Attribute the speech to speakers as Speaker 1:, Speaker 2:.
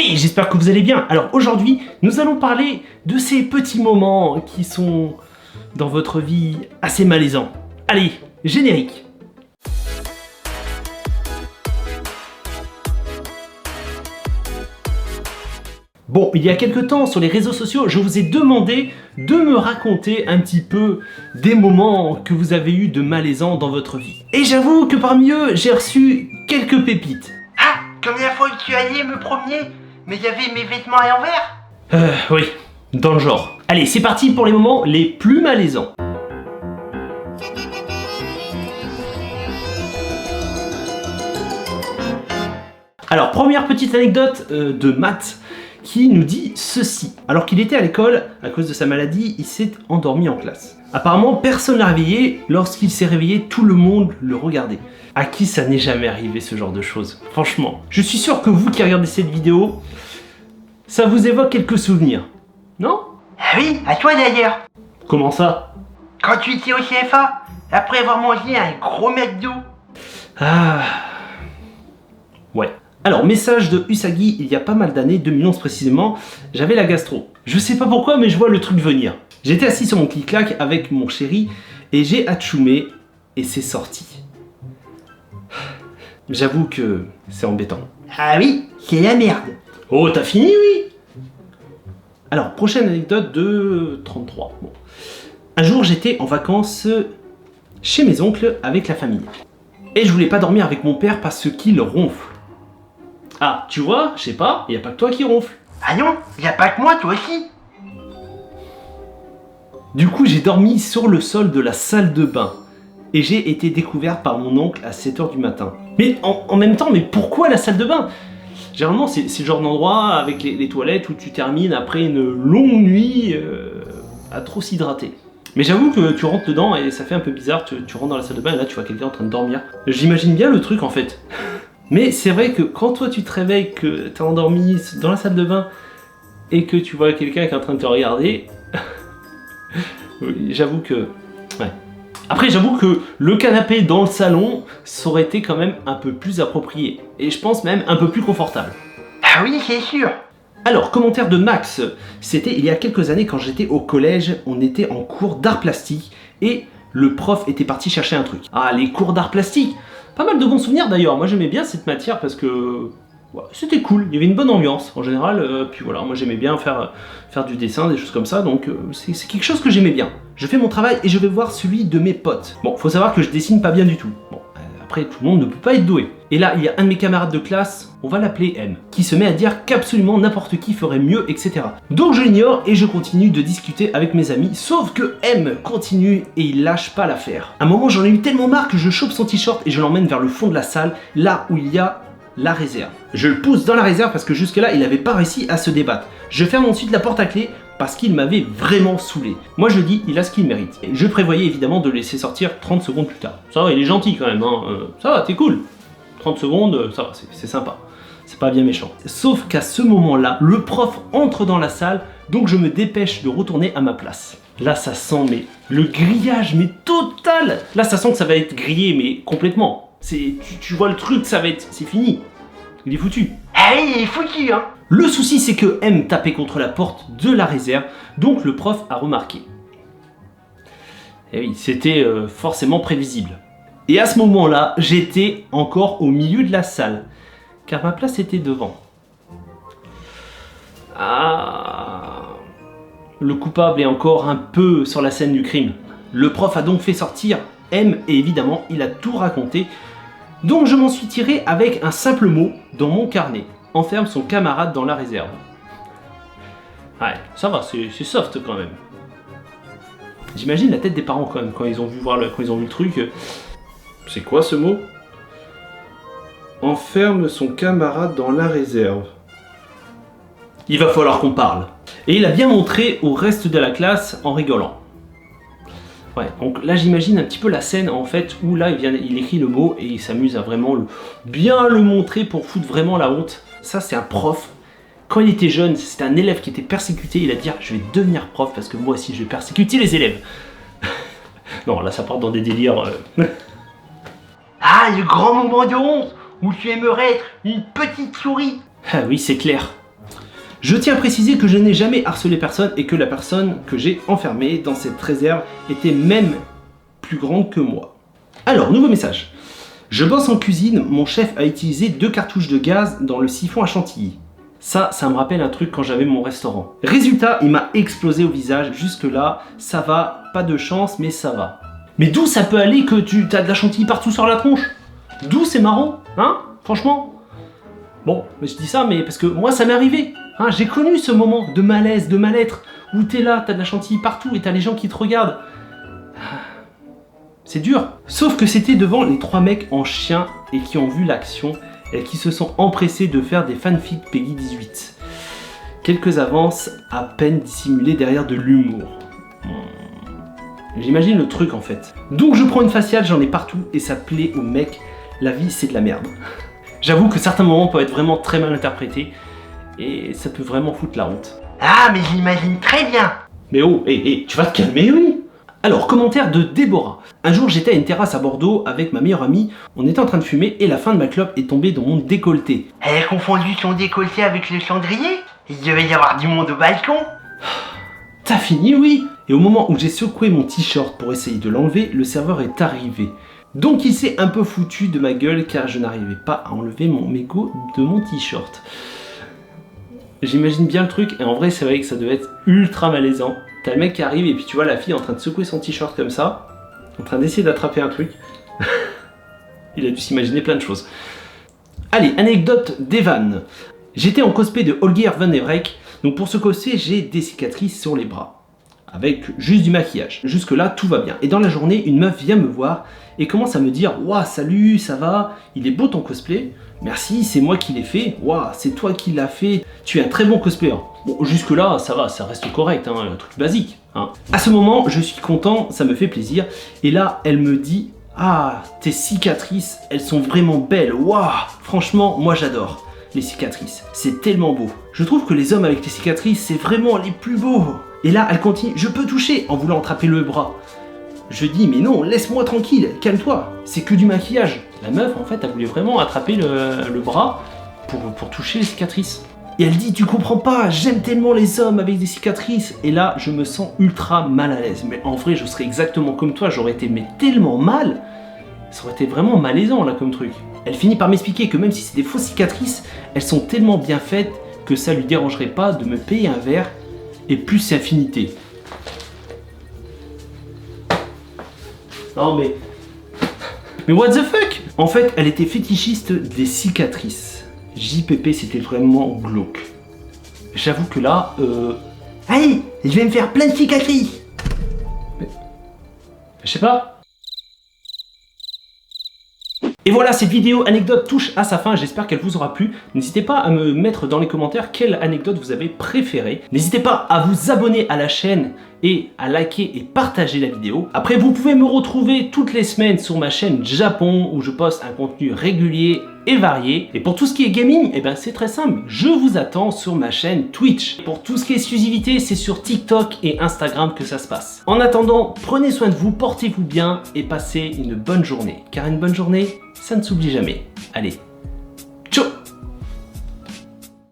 Speaker 1: Hey, j'espère que vous allez bien. Alors aujourd'hui, nous allons parler de ces petits moments qui sont dans votre vie assez malaisants. Allez, générique. Bon, il y a quelques temps sur les réseaux sociaux, je vous ai demandé de me raconter un petit peu des moments que vous avez eu de malaisants dans votre vie. Et j'avoue que parmi eux, j'ai reçu quelques pépites.
Speaker 2: Ah, comme la fois où tu allais me promener, mais il y avait mes vêtements à l'envers.
Speaker 1: Oui, dans le genre. Allez, c'est parti pour les moments les plus malaisants. Alors, première petite anecdote de Matt qui nous dit ceci. Alors qu'il était à l'école, à cause de sa maladie, il s'est endormi en classe. Apparemment, personne ne l'a réveillé. Lorsqu'il s'est réveillé, tout le monde le regardait. À qui ça n'est jamais arrivé ce genre de choses? Franchement, je suis sûr que vous qui regardez cette vidéo, ça vous évoque quelques souvenirs, non?
Speaker 2: Ah oui, à toi d'ailleurs.
Speaker 1: Comment ça?
Speaker 2: Quand tu étais au CFA, après avoir mangé un gros McDo.
Speaker 1: Ah... Ouais. Alors, message de Usagi, il y a pas mal d'années, 2011 précisément, j'avais la gastro. Je sais pas pourquoi, mais je vois le truc venir. J'étais assis sur mon clic-clac avec mon chéri, et j'ai atchoumé, et c'est sorti. J'avoue que c'est embêtant.
Speaker 2: Ah oui, c'est la merde.
Speaker 1: Oh, t'as fini, oui? Alors, prochaine anecdote de 33. Bon. Un jour, j'étais en vacances chez mes oncles avec la famille. Et je voulais pas dormir avec mon père parce qu'il ronfle. Ah, tu vois, je sais pas, y a pas que toi qui ronfle.
Speaker 2: Ah non, y a pas que moi, toi aussi.
Speaker 1: Du coup, j'ai dormi sur le sol de la salle de bain. Et j'ai été découvert par mon oncle à 7h du matin. Mais en même temps, mais pourquoi la salle de bain? Généralement, c'est le genre d'endroit avec les toilettes où tu termines après une longue nuit à trop s'hydrater. Mais j'avoue que tu rentres dedans et ça fait un peu bizarre, tu rentres dans la salle de bain et là tu vois quelqu'un en train de dormir. J'imagine bien le truc en fait. Mais c'est vrai que quand toi tu te réveilles, que t'es endormi dans la salle de bain et que tu vois quelqu'un qui est en train de te regarder, j'avoue que... Ouais. Après j'avoue que le canapé dans le salon, ça aurait été quand même un peu plus approprié. Et je pense même un peu plus confortable.
Speaker 2: Ah oui, c'est sûr.
Speaker 1: Alors, commentaire de Max, c'était il y a quelques années quand j'étais au collège, on était en cours d'art plastique et le prof était parti chercher un truc. Ah, les cours d'art plastique, pas mal de bons souvenirs d'ailleurs, moi j'aimais bien cette matière parce que ouais, c'était cool, il y avait une bonne ambiance en général, puis voilà, moi j'aimais bien faire du dessin, des choses comme ça, donc c'est quelque chose que j'aimais bien. Je fais mon travail et je vais voir celui de mes potes. Bon, faut savoir que je dessine pas bien du tout. Bon, après tout le monde ne peut pas être doué. Et là, il y a un de mes camarades de classe, on va l'appeler M, qui se met à dire qu'absolument n'importe qui ferait mieux, etc. Donc je l'ignore et je continue de discuter avec mes amis, sauf que M continue et il lâche pas l'affaire. À un moment, j'en ai eu tellement marre que je chope son t-shirt et je l'emmène vers le fond de la salle, là où il y a la réserve. Je le pousse dans la réserve parce que jusque-là, il n'avait pas réussi à se débattre. Je ferme ensuite la porte à clé parce qu'il m'avait vraiment saoulé. Moi je dis, il a ce qu'il mérite. Et je prévoyais évidemment de le laisser sortir 30 secondes plus tard. Ça va, il est gentil quand même, hein. Ça va, t'es cool. 30 secondes, ça va, c'est sympa. C'est pas bien méchant. Sauf qu'à ce moment-là, le prof entre dans la salle, donc je me dépêche de retourner à ma place. Là, ça sent, mais le grillage, mais total. Là, ça sent que ça va être grillé, mais complètement. Tu vois le truc, ça va être... C'est fini. Il est foutu.
Speaker 2: Ah oui, il est foutu, hein.
Speaker 1: Le souci, c'est que M tapait contre la porte de la réserve, donc le prof a remarqué. Et oui, c'était forcément prévisible. Et à ce moment-là, j'étais encore au milieu de la salle, car ma place était devant. Ah... Le coupable est encore un peu sur la scène du crime. Le prof a donc fait sortir M et évidemment, il a tout raconté. Donc je m'en suis tiré avec un simple mot dans mon carnet. Enferme son camarade dans la réserve. Ouais, ça va, c'est soft quand même. J'imagine la tête des parents quand même, quand ils ont vu le truc. C'est quoi ce mot? Enferme son camarade dans la réserve. Il va falloir qu'on parle. Et il a bien montré au reste de la classe en rigolant. Ouais, donc là j'imagine un petit peu la scène en fait où là il écrit le mot et il s'amuse à vraiment bien le montrer pour foutre vraiment la honte. Ça c'est un prof. Quand il était jeune, c'était un élève qui était persécuté, il a dit je vais devenir prof parce que moi aussi je vais persécuter les élèves. Non, là ça part dans des délires.
Speaker 2: Ah, le grand moment de honte où tu aimerais être une petite souris.
Speaker 1: Ah oui, c'est clair. Je tiens à préciser que je n'ai jamais harcelé personne et que la personne que j'ai enfermée dans cette réserve était même plus grande que moi. Alors, nouveau message. Je bosse en cuisine, mon chef a utilisé 2 cartouches de gaz dans le siphon à chantilly. Ça me rappelle un truc quand j'avais mon restaurant. Résultat, il m'a explosé au visage. Jusque là, ça va, pas de chance, mais ça va. Mais d'où ça peut aller que tu as de la chantilly partout sur la tronche? D'où c'est marrant, hein? Franchement. Bon, mais je dis ça, mais parce que moi, ça m'est arrivé. Hein, j'ai connu ce moment de malaise, de mal-être, où t'es là, t'as de la chantilly partout et t'as les gens qui te regardent. C'est dur. Sauf que c'était devant les 3 mecs en chien et qui ont vu l'action et qui se sont empressés de faire des fanfics Peggy 18. Quelques avances à peine dissimulées derrière de l'humour. J'imagine le truc en fait. Donc je prends une faciale, j'en ai partout et ça plaît aux mecs. La vie c'est de la merde. J'avoue que certains moments peuvent être vraiment très mal interprétés et ça peut vraiment foutre la honte.
Speaker 2: Ah, mais j'imagine très bien.
Speaker 1: Mais oh, tu vas te calmer, oui. Alors, commentaire de Déborah. Un jour, j'étais à une terrasse à Bordeaux avec ma meilleure amie. On était en train de fumer et la fin de ma clope est tombée dans mon décolleté.
Speaker 2: Elle a confondu son décolleté avec le cendrier. Il devait y avoir du monde au balcon.
Speaker 1: T'as fini, oui. Et au moment où j'ai secoué mon t-shirt pour essayer de l'enlever, le serveur est arrivé. Donc il s'est un peu foutu de ma gueule car je n'arrivais pas à enlever mon mégot de mon t-shirt. J'imagine bien le truc et en vrai c'est vrai que ça devait être ultra malaisant. T'as le mec qui arrive et puis tu vois la fille en train de secouer son t-shirt comme ça, en train d'essayer d'attraper un truc. Il a dû s'imaginer plein de choses. Allez, anecdote d'Evan. J'étais en cosplay de Holger Van Everek, donc pour ce cosplay j'ai des cicatrices sur les bras. Avec juste du maquillage. Jusque là tout va bien. Et dans la journée, une meuf vient me voir et commence à me dire: Ouah, salut, ça va? Il est beau ton cosplay. Merci, c'est moi qui l'ai fait. Ouah, c'est toi qui l'as fait. Tu es un très bon cosplayer. Bon, jusque là, ça va, ça reste correct, hein, un truc basique. Hein. À ce moment, je suis content, ça me fait plaisir. Et là, elle me dit: ah, tes cicatrices, elles sont vraiment belles. Ouah, franchement, moi j'adore les cicatrices. C'est tellement beau. Je trouve que les hommes avec les cicatrices, c'est vraiment les plus beaux. Et là, elle continue: je peux toucher, en voulant attraper le bras. Je dis: mais non, laisse-moi tranquille, calme-toi, c'est que du maquillage. La meuf, en fait, elle voulait vraiment attraper le bras pour toucher les cicatrices. Et elle dit: tu comprends pas, j'aime tellement les hommes avec des cicatrices. Et là, je me sens ultra mal à l'aise. Mais en vrai, je serais exactement comme toi, j'aurais été mais tellement mal. Ça aurait été vraiment malaisant, là, comme truc. Elle finit par m'expliquer que même si c'est des fausses cicatrices, elles sont tellement bien faites que ça lui dérangerait pas de me payer un verre. Et plus c'est affinité. Non mais... Mais what the fuck? En fait, elle était fétichiste des cicatrices. JPP, c'était vraiment glauque. J'avoue que là,
Speaker 2: Allez, je vais me faire plein de cicatrices.
Speaker 1: Mais... Je sais pas. Et voilà, cette vidéo anecdote touche à sa fin, j'espère qu'elle vous aura plu. N'hésitez pas à me mettre dans les commentaires quelle anecdote vous avez préférée. N'hésitez pas à vous abonner à la chaîne et à liker et partager la vidéo. Après, vous pouvez me retrouver toutes les semaines sur ma chaîne Japon où je poste un contenu régulier et varié. Et pour tout ce qui est gaming, eh ben c'est très simple, je vous attends sur ma chaîne Twitch. Pour tout ce qui est exclusivité, c'est sur TikTok et Instagram que ça se passe. En attendant, prenez soin de vous, portez-vous bien et passez une bonne journée. Car une bonne journée, ça ne s'oublie jamais. Allez,